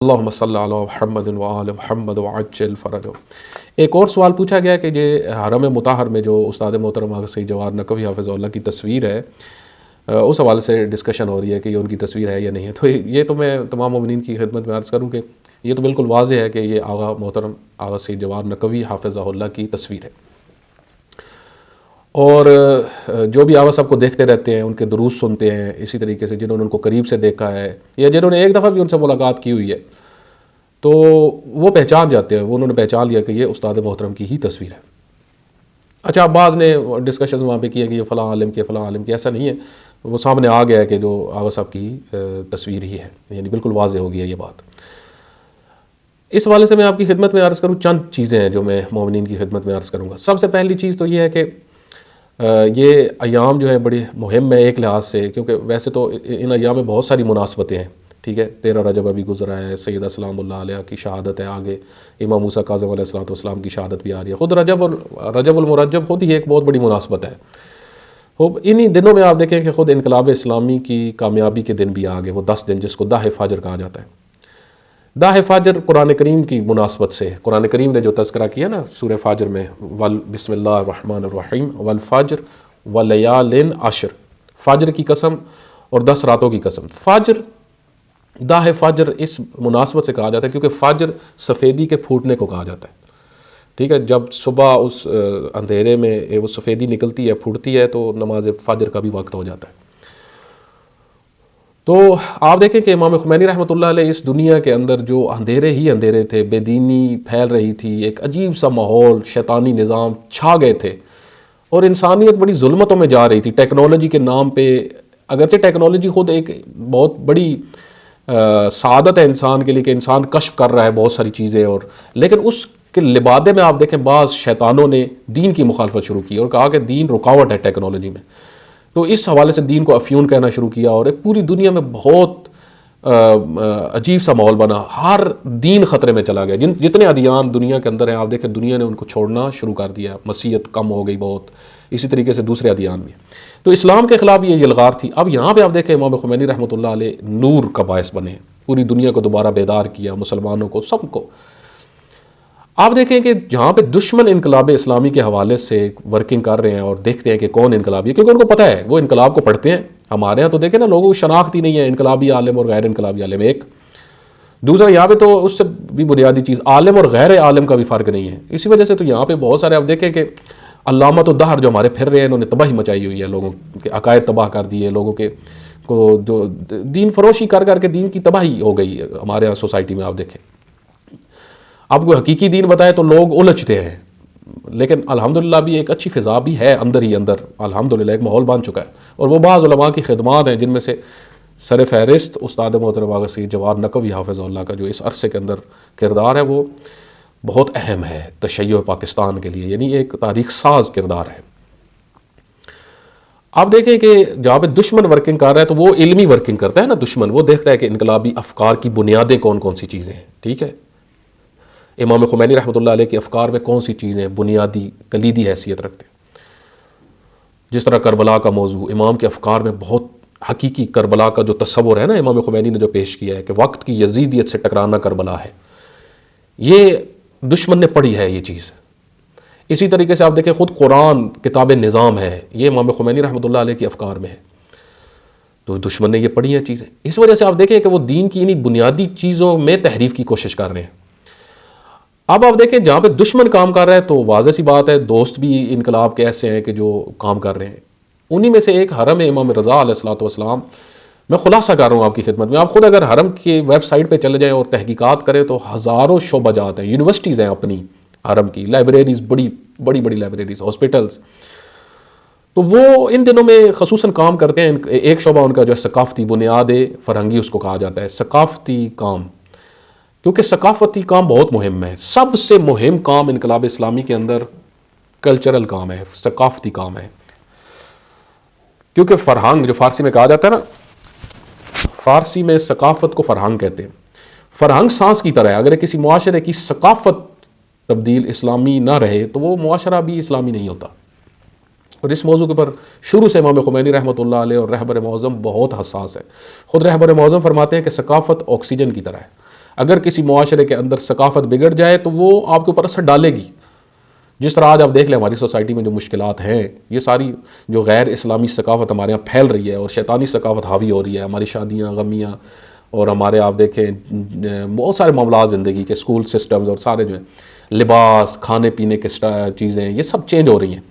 اللہم صلی علی محمد وآل محمد وعجل فرجہ۔ ایک اور سوال پوچھا گیا کہ یہ حرم مطہر میں جو استاد محترم آغا سید جواہر نقوی حافظ اللہ کی تصویر ہے، اس حوالے سے ڈسکشن ہو رہی ہے کہ یہ ان کی تصویر ہے یا نہیں ہے۔ تو یہ تو میں تمام مومنین کی خدمت میں عرض کروں کہ یہ تو بالکل واضح ہے کہ یہ آغا محترم آغا سید جواہر نقوی حافظہ اللہ کی تصویر ہے، اور جو بھی آغا صاحب کو دیکھتے رہتے ہیں، ان کے دروس سنتے ہیں، اسی طریقے سے جنہوں نے ان کو قریب سے دیکھا ہے یا جنہوں نے ایک دفعہ بھی ان سے ملاقات کی ہوئی ہے، تو وہ پہچان جاتے ہیں، انہوں نے پہچان لیا کہ یہ استاد محترم کی ہی تصویر ہے۔ اچھا، بعض نے ڈسکشنز وہاں پہ کیا کہ یہ فلاں عالم کی فلاں عالم کی، ایسا نہیں ہے، وہ سامنے آ گیا ہے کہ جو آغا صاحب کی تصویر ہی ہے، یعنی بالکل واضح ہو گیا یہ بات۔ اس حوالے سے میں آپ کی خدمت میں عرض کروں، چند چیزیں ہیں جو میں مومنین کی خدمت میں عرض کروں گا۔ سب سے پہلی چیز تو یہ ہے کہ یہ ایام جو ہے بڑی مہم ہے ایک لحاظ سے، کیونکہ ویسے تو ان ایام میں بہت ساری مناسبتیں ہیں، ٹھیک ہے، 13 رجب ابھی گزرا ہے، سیدہ سلام اللہ علیہ کی شہادت ہے، آگے امام موسیٰ کاظم علیہ السلام کی شہادت بھی آ رہی ہے۔ خود رجب المرجب خود ہی ایک بہت بڑی مناسبت ہے۔ انہی دنوں میں آپ دیکھیں کہ خود انقلاب اسلامی کی کامیابی کے دن بھی آ گئے، وہ 10 دن جس کو داہ فجر کہا جاتا ہے۔ داہ فجر قرآن کریم کی مناسبت سے، قرآن کریم نے جو تذکرہ کیا نا سورہ فجر میں، بسم اللہ الرحمن الرحیم والفجر ولیال عشر، فجر کی قسم اور 10 راتوں کی قسم۔ فجر، داہ فجر اس مناسبت سے کہا جاتا ہے کیونکہ فجر سفیدی کے پھوٹنے کو کہا جاتا ہے، ٹھیک ہے، جب صبح اس اندھیرے میں وہ سفیدی نکلتی ہے، پھوٹتی ہے، تو نماز فجر کا بھی وقت ہو جاتا ہے۔ تو آپ دیکھیں کہ امام خمینی رحمۃ اللہ علیہ اس دنیا کے اندر جو اندھیرے ہی اندھیرے تھے، بے دینی پھیل رہی تھی، ایک عجیب سا ماحول، شیطانی نظام چھا گئے تھے، اور انسانیت بڑی ظلمتوں میں جا رہی تھی ٹیکنالوجی کے نام پہ۔ اگرچہ ٹیکنالوجی خود ایک بہت بڑی سعادت ہے انسان کے لیے کہ انسان کشف کر رہا ہے بہت ساری چیزیں، اور لیکن اس کے لبادے میں آپ دیکھیں بعض شیطانوں نے دین کی مخالفت شروع کی اور کہا کہ دین رکاوٹ ہے ٹیکنالوجی میں، تو اس حوالے سے دین کو افیون کہنا شروع کیا، اور ایک پوری دنیا میں بہت عجیب سا ماحول بنا، ہر دین خطرے میں چلا گیا۔ جتنے ادیان دنیا کے اندر ہیں آپ دیکھیں دنیا نے ان کو چھوڑنا شروع کر دیا، مسیحیت کم ہو گئی بہت، اسی طریقے سے دوسرے ادیان بھی۔ تو اسلام کے خلاف یہ یلغار تھی۔ اب یہاں پہ آپ دیکھیں امام خمینی رحمۃ اللہ علیہ نور کا باعث بنے، پوری دنیا کو دوبارہ بیدار کیا، مسلمانوں کو، سب کو۔ آپ دیکھیں کہ جہاں پہ دشمن انقلاب اسلامی کے حوالے سے ورکنگ کر رہے ہیں اور دیکھتے ہیں کہ کون انقلابی ہے، کیونکہ ان کو پتہ ہے، وہ انقلاب کو پڑھتے ہیں۔ ہمارے ہاں تو دیکھیں نا لوگوں کو شناخت ہی نہیں ہے انقلابی عالم اور غیر انقلابی عالم، ایک دوسرا یہاں پہ تو اس سے بھی بنیادی چیز عالم اور غیر عالم کا بھی فرق نہیں ہے۔ اسی وجہ سے تو یہاں پہ بہت سارے آپ دیکھیں کہ علامت الدہر جو ہمارے پھر رہے ہیں، انہوں نے تباہی مچائی ہوئی ہے، لوگوں کے عقائد تباہ کر دیے، لوگوں کے کو جو دین فروشی کر کر کے دین کی تباہی ہو گئی ہمارے یہاں سوسائٹی میں۔ آپ دیکھیں آپ کو حقیقی دین بتائے تو لوگ الجھتے ہیں، لیکن الحمدللہ بھی ایک اچھی فضا بھی ہے اندر ہی اندر، الحمدللہ ایک ماحول بن چکا ہے، اور وہ بعض علماء کی خدمات ہیں جن میں سے سر فہرست استاد محترم آغا سید جواہر نقوی حافظ اللہ کا جو اس عرصے کے اندر کردار ہے وہ بہت اہم ہے تشیع پاکستان کے لیے، یعنی ایک تاریخ ساز کردار ہے۔ آپ دیکھیں کہ جہاں پہ دشمن ورکنگ کر رہا ہے تو وہ علمی ورکنگ کرتا ہے نا، دشمن وہ دیکھتا ہے کہ انقلابی افکار کی بنیادیں کون کون سی چیزیں ہیں، ٹھیک ہے، امام خمینی رحمۃ اللہ علیہ کے افکار میں کون سی چیزیں بنیادی کلیدی حیثیت رکھتے ہیں۔ جس طرح کربلا کا موضوع، امام کے افکار میں بہت حقیقی کربلا کا جو تصور ہے نا امام خمینی نے جو پیش کیا ہے کہ وقت کی یزیدیت سے ٹکرانا کربلا ہے، یہ دشمن نے پڑھی ہے یہ چیز۔ اسی طریقے سے آپ دیکھیں خود قرآن کتاب نظام ہے، یہ امام خمینی رحمۃ اللہ علیہ کے افکار میں ہے، تو دشمن نے یہ پڑھی ہیں چیزیں۔ اس وجہ سے آپ دیکھیں کہ وہ دین کی انہی بنیادی چیزوں میں تحریف کی کوشش کر رہے ہیں۔ اب آپ دیکھیں جہاں پہ دشمن کام کر رہا ہے تو واضح سی بات ہے دوست بھی انقلاب کے ایسے ہیں کہ جو کام کر رہے ہیں، انہی میں سے ایک حرم امام رضا علیہ السلام۔ میں خلاصہ کر رہا ہوں آپ کی خدمت میں، آپ خود اگر حرم کی ویب سائٹ پہ چلے جائیں اور تحقیقات کریں تو ہزاروں شعبہ جات ہیں، یونیورسٹیز ہیں اپنی حرم کی، لائبریریز، بڑی بڑی لائبریریز، ہاسپٹلز، تو وہ ان دنوں میں خصوصاً کام کرتے ہیں۔ ایک شعبہ ان کا جو ہے ثقافتی بنیاد فرہنگی اس کو کہا جاتا ہے، ثقافتی کام، کیونکہ ثقافتی کام بہت مہم ہے۔ سب سے مہم کام انقلاب اسلامی کے اندر کلچرل کام ہے، ثقافتی کام ہے، کیونکہ فرہنگ جو فارسی میں کہا جاتا ہے نا، فارسی میں ثقافت کو فرہنگ کہتے ہیں۔ فرہنگ سانس کی طرح ہے، اگر کسی معاشرے کی ثقافت تبدیل اسلامی نہ رہے تو وہ معاشرہ بھی اسلامی نہیں ہوتا، اور اس موضوع کے پر شروع سے امام خمینی رحمۃ اللہ علیہ اور رہبر معظم بہت حساس ہے۔ خود رہبر معظم فرماتے ہیں کہ ثقافت آکسیجن کی طرح ہے، اگر کسی معاشرے کے اندر ثقافت بگڑ جائے تو وہ آپ کے اوپر اثر ڈالے گی. جس طرح آج آپ دیکھ لیں ہماری سوسائٹی میں جو مشکلات ہیں، یہ ساری جو غیر اسلامی ثقافت ہمارے یہاں پھیل رہی ہے اور شیطانی ثقافت حاوی ہو رہی ہے. ہماری شادیاں، غمیاں اور ہمارے آپ دیکھیں بہت سارے معاملات زندگی کے، اسکول سسٹمز اور سارے جو ہیں لباس، کھانے پینے کے چیزیں، یہ سب چینج ہو رہی ہیں.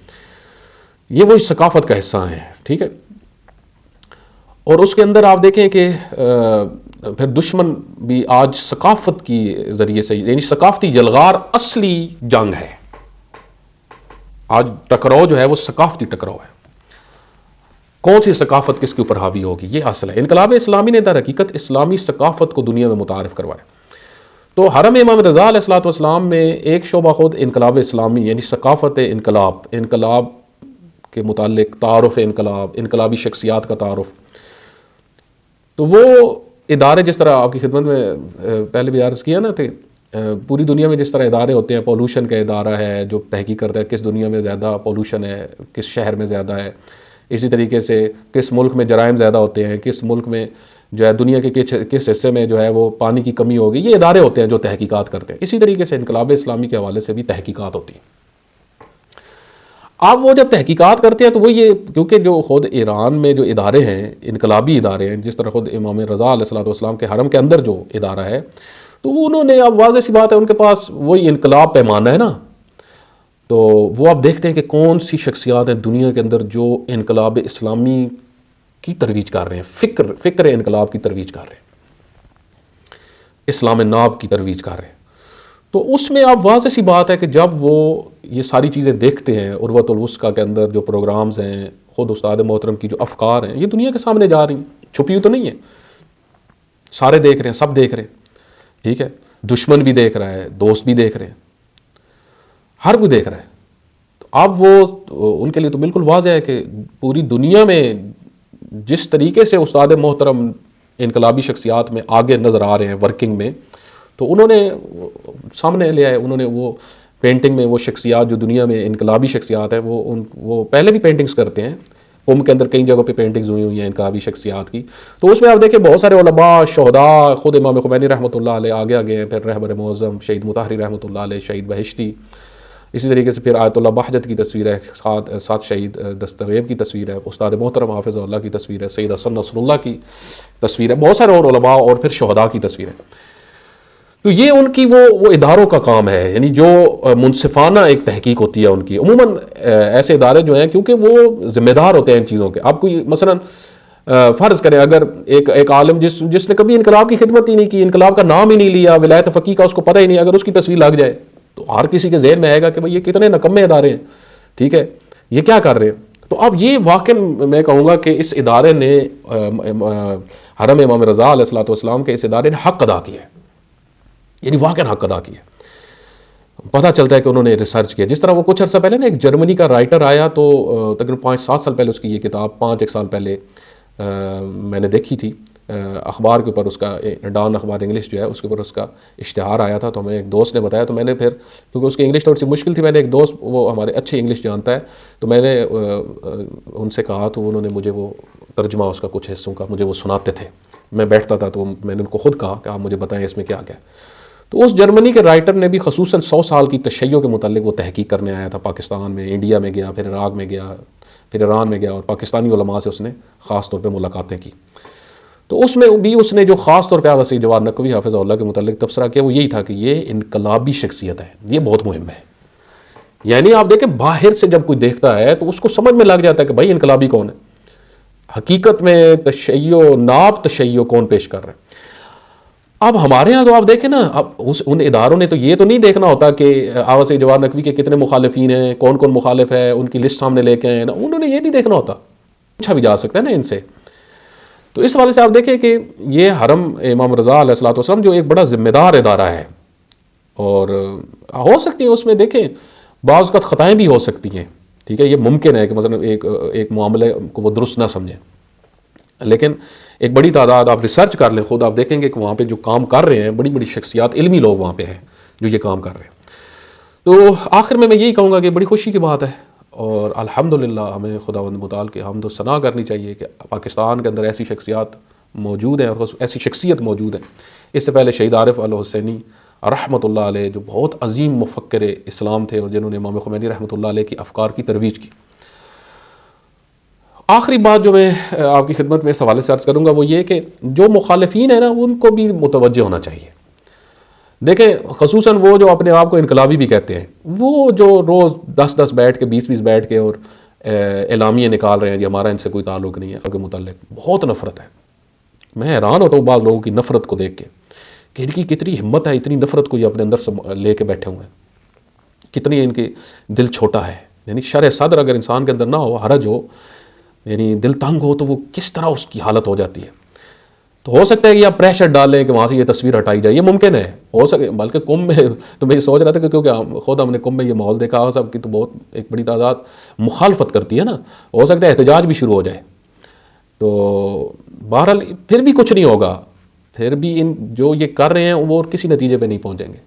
یہ وہ ثقافت کا حصہ ہیں. ٹھیک ہے. اور اس کے اندر آپ دیکھیں کہ پھر دشمن بھی آج ثقافت کی ذریعے سے، یعنی ثقافتی یلغار اصلی جنگ ہے. آج ٹکراؤ جو ہے وہ ثقافتی ٹکراؤ ہے. کون سی ثقافت کس کے اوپر حاوی ہوگی، یہ اصل ہے. انقلاب اسلامی نے در حقیقت اسلامی ثقافت کو دنیا میں متعارف کروایا. تو حرم امام رضا علیہ الصلوۃ والسلام میں ایک شعبہ خود انقلاب اسلامی، یعنی ثقافت انقلاب کے متعلق تعارف انقلاب، انقلابی شخصیات کا تعارف. تو وہ ادارے جس طرح آپ کی خدمت میں پہلے بھی عرض کیا نا تھے، پوری دنیا میں جس طرح ادارے ہوتے ہیں، پولوشن کا ادارہ ہے جو تحقیق کرتا ہے کس دنیا میں زیادہ پولوشن ہے، کس شہر میں زیادہ ہے. اسی طریقے سے کس ملک میں جرائم زیادہ ہوتے ہیں، کس ملک میں جو ہے دنیا کے کس حصے میں جو ہے وہ پانی کی کمی ہوگی. یہ ادارے ہوتے ہیں جو تحقیقات کرتے ہیں. اسی طریقے سے انقلاب اسلامی کے حوالے سے بھی تحقیقات ہوتی ہیں. اب وہ جب تحقیقات کرتے ہیں تو وہ یہ، کیونکہ جو خود ایران میں جو ادارے ہیں، انقلابی ادارے ہیں، جس طرح خود امام رضا علیہ الصلوۃ والسلام کے حرم کے اندر جو ادارہ ہے، تو انہوں نے، اب واضح سی بات ہے ان کے پاس وہی انقلاب پیمانہ ہے نا. تو وہ آپ دیکھتے ہیں کہ کون سی شخصیات ہیں دنیا کے اندر جو انقلاب اسلامی کی ترویج کر رہے ہیں، فکر انقلاب کی ترویج کر رہے ہیں، اسلام ناب کی ترویج کر رہے ہیں. تو اس میں اب واضح سی بات ہے کہ جب وہ یہ ساری چیزیں دیکھتے ہیں، عروۃ الوثقیٰ کے اندر جو پروگرامز ہیں، خود استاد محترم کی جو افکار ہیں، یہ دنیا کے سامنے جا رہی ہیں، چھپی ہوئی تو نہیں ہے، سارے دیکھ رہے ہیں، سب دیکھ رہے ہیں. ٹھیک ہے. دشمن بھی دیکھ رہا ہے، دوست بھی دیکھ رہے ہیں، ہر کوئی دیکھ رہا ہے. تو اب وہ ان کے لیے تو بالکل واضح ہے کہ پوری دنیا میں جس طریقے سے استاد محترم انقلابی شخصیات میں آگے نظر آ رہے ہیں ورکنگ میں، تو انہوں نے سامنے لے آئے. انہوں نے وہ پینٹنگ میں وہ شخصیات جو دنیا میں انقلابی شخصیات ہیں، وہ پہلے بھی پینٹنگز کرتے ہیں. کے اندر کئی جگہوں پہ پینٹنگز ہوئی ہیں انقلابی شخصیات کی. تو اس میں آپ دیکھیں بہت سارے علماء، شہداء، خود امام خمینی رحمۃ اللہ علیہ آگے ہیں، پھر رہبر معظم شہید مطہری رحمۃ اللہ علیہ، شہید بہشتی. اسی طریقے سے پھر آیت اللہ بہجت کی تصویر ہے، ساتھ شہید دستغیب کی تصویر ہے، استاد محترم حافظ اللہ کی تصویر ہے، سید حسن نصر اللہ کی تصویر ہے، بہت سارے اور علماء اور پھر شہداء کی تصویر ہے. تو یہ ان کی وہ اداروں کا کام ہے، یعنی جو منصفانہ ایک تحقیق ہوتی ہے ان کی. عموماً ایسے ادارے جو ہیں کیونکہ وہ ذمہ دار ہوتے ہیں ان چیزوں کے. آپ کوئی مثلاً فرض کریں اگر ایک عالم جس نے کبھی انقلاب کی خدمت ہی نہیں کی، انقلاب کا نام ہی نہیں لیا، ولایت فقیہ کا اس کو پتہ ہی نہیں، اگر اس کی تصویر لگ جائے تو ہر کسی کے ذہن میں آئے گا کہ بھئی یہ کتنے نکمے ادارے ہیں. ٹھیک ہے، یہ کیا کر رہے ہیں. تو اب یہ واقعاً میں کہوں گا کہ اس ادارے نے، حرم امام رضا علیہ الصلوۃ والسلام کے اس ادارے نے حق ادا کیا ہے، یعنی واقعاً حق ادا کیا. پتہ چلتا ہے کہ انہوں نے ریسرچ کیا. جس طرح وہ کچھ عرصہ پہلے نا ایک جرمنی کا رائٹر آیا، تو تقریباً 5-7 سال پہلے اس کی یہ کتاب، 5-1 سال پہلے میں نے دیکھی تھی اخبار کے اوپر. اس کا ڈان اخبار انگلش جو ہے اس کے اوپر اس کا اشتہار آیا تھا. تو ہمیں ایک دوست نے بتایا، تو میں نے پھر، کیونکہ اس کی انگلش تھوڑی سی مشکل تھی، میں نے ایک دوست، وہ ہمارے اچھے انگلش جانتا ہے، تو میں نے ان سے کہا، تو انہوں نے مجھے وہ ترجمہ اس کا کچھ حصوں کا مجھے وہ سناتے تھے. میں بیٹھتا تھا تو میں نے ان کو خود کہا کہ آپ مجھے بتائیں اس میں کیا کیا. تو اس جرمنی کے رائٹر نے بھی خصوصاً 100 سال کی تشیع کے متعلق وہ تحقیق کرنے آیا تھا پاکستان میں، انڈیا میں گیا، پھر عراق میں گیا، پھر ایران میں گیا، اور پاکستانی علماء سے اس نے خاص طور پہ ملاقاتیں کی. تو اس میں بھی اس نے جو خاص طور پہ آغا سید جواد نقوی حافظ اللہ کے متعلق تبصرہ کیا، وہ یہی تھا کہ یہ انقلابی شخصیت ہے، یہ بہت مہم ہے. یعنی آپ دیکھیں باہر سے جب کوئی دیکھتا ہے تو اس کو سمجھ میں لگ جاتا ہے کہ بھائی انقلابی کون ہے. حقیقت میں تشیع کون پیش کر رہا ہے. اب ہمارے ہاں تو آپ دیکھیں نا، اب ان اداروں نے تو یہ تو نہیں دیکھنا ہوتا کہ آغا سید جواد نقوی کے کتنے مخالفین ہیں، کون کون مخالف ہے، ان کی لسٹ سامنے لے کے آئے نا، انہوں نے یہ نہیں دیکھنا ہوتا. پوچھا بھی جا سکتا ہے نا ان سے. تو اس حوالے سے آپ دیکھیں کہ یہ حرم امام رضا علیہ الصلوۃ والسلام جو ایک بڑا ذمہ دار ادارہ ہے، اور ہو سکتی ہیں اس میں دیکھیں بعض اوقات خطائیں بھی ہو سکتی ہیں. ٹھیک ہے، یہ ممکن ہے کہ مثلا ایک معاملے کو وہ درست نہ سمجھیں، لیکن ایک بڑی تعداد آپ ریسرچ کر لیں خود، آپ دیکھیں گے کہ وہاں پہ جو کام کر رہے ہیں بڑی بڑی شخصیات، علمی لوگ وہاں پہ ہیں جو یہ کام کر رہے ہیں. تو آخر میں یہی کہوں گا کہ بڑی خوشی کی بات ہے، اور الحمدللہ ہمیں خداوند متعال کے حمد و ثنا کرنی چاہیے کہ پاکستان کے اندر ایسی شخصیات موجود ہیں اور ایسی شخصیت موجود ہے. اس سے پہلے شہید عارف الحسینی رحمۃ اللہ علیہ جو بہت عظیم مفکر اسلام تھے اور جنہوں نے امام خمینی رحمۃ اللہ علیہ کی افکار کی ترویج کی. آخری بات جو میں آپ کی خدمت میں اس حوالے سے عرض کروں گا وہ یہ کہ جو مخالفین ہیں نا ان کو بھی متوجہ ہونا چاہیے. دیکھیں خصوصاً وہ جو اپنے آپ کو انقلابی بھی کہتے ہیں، وہ جو روز 10 بیٹھ کے 20 بیٹھ کے اور اعلامیے نکال رہے ہیں جی ہمارا ان سے کوئی تعلق نہیں ہے، ان کے متعلق بہت نفرت ہے. میں حیران ہوتا ہوں بعض لوگوں کی نفرت کو دیکھ کے کہ ان کی کتنی ہمت ہے، اتنی نفرت کو یہ اپنے اندر سے لے کے بیٹھے ہوئے ہیں، کتنی ان کے دل چھوٹا ہے. یعنی شرح صدر اگر انسان کے اندر نہ ہو، حرج ہو، یعنی دل تنگ ہو، تو وہ کس طرح اس کی حالت ہو جاتی ہے. تو ہو سکتا ہے کہ آپ پریشر ڈالیں کہ وہاں سے یہ تصویر ہٹائی جائے، یہ ممکن ہے، ہو سکے. بلکہ کمبھ میں تو میں یہ سوچ رہا تھا کہ کیونکہ خود ہم نے کمبھ میں یہ ماحول دیکھا ہوا سب کی تو بہت ایک بڑی تعداد مخالفت کرتی ہے نا، ہو سکتا ہے احتجاج بھی شروع ہو جائے. تو بہرحال پھر بھی کچھ نہیں ہوگا، پھر بھی ان جو یہ کر رہے ہیں وہ کسی نتیجے پہ نہیں پہنچیں گے،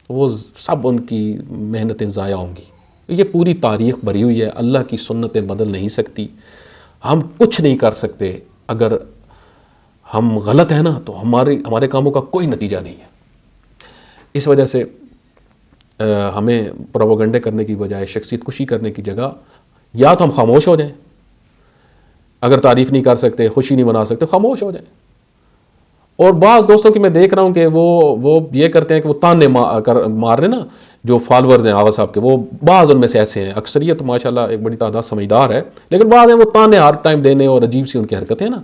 وہ سب ان کی محنتیں ضائع ہوں گی. یہ پوری تاریخ بھری ہوئی ہے، اللہ کی سنتیں بدل نہیں سکتی. ہم کچھ نہیں کر سکتے. اگر ہم غلط ہیں نا تو ہمارے کاموں کا کوئی نتیجہ نہیں ہے. اس وجہ سے ہمیں پروپیگنڈے کرنے کی بجائے شخصیت کشی کرنے کی جگہ یا تو ہم خاموش ہو جائیں، اگر تعریف نہیں کر سکتے، خوشی نہیں منا سکتے، خاموش ہو جائیں. اور بعض دوستوں کی میں دیکھ رہا ہوں کہ وہ یہ کرتے ہیں کہ وہ تانے مار رہے نا جو فالورز ہیں آغا صاحب کے، وہ بعض ان میں سے ایسے ہیں. اکثریت ماشاءاللہ ایک بڑی تعداد سمجھدار ہے، لیکن بعض ہیں وہ تانے ہر ٹائم دینے اور عجیب سی ان کی حرکتیں نا.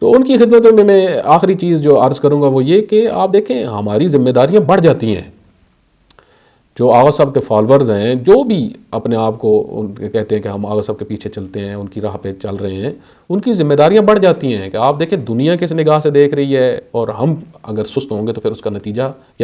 تو ان کی خدمت میں آخری چیز جو عرض کروں گا وہ یہ کہ آپ دیکھیں ہماری ذمہ داریاں بڑھ جاتی ہیں. جو آغا صاحب کے فالورز ہیں، جو بھی اپنے آپ کو کہتے ہیں کہ ہم آغا صاحب کے پیچھے چلتے ہیں، ان کی راہ پہ چل رہے ہیں، ان کی ذمہ داریاں بڑھ جاتی ہیں کہ آپ دیکھیں دنیا کس نگاہ سے دیکھ رہی ہے، اور ہم اگر سست ہوں گے تو پھر اس کا نتیجہ کیا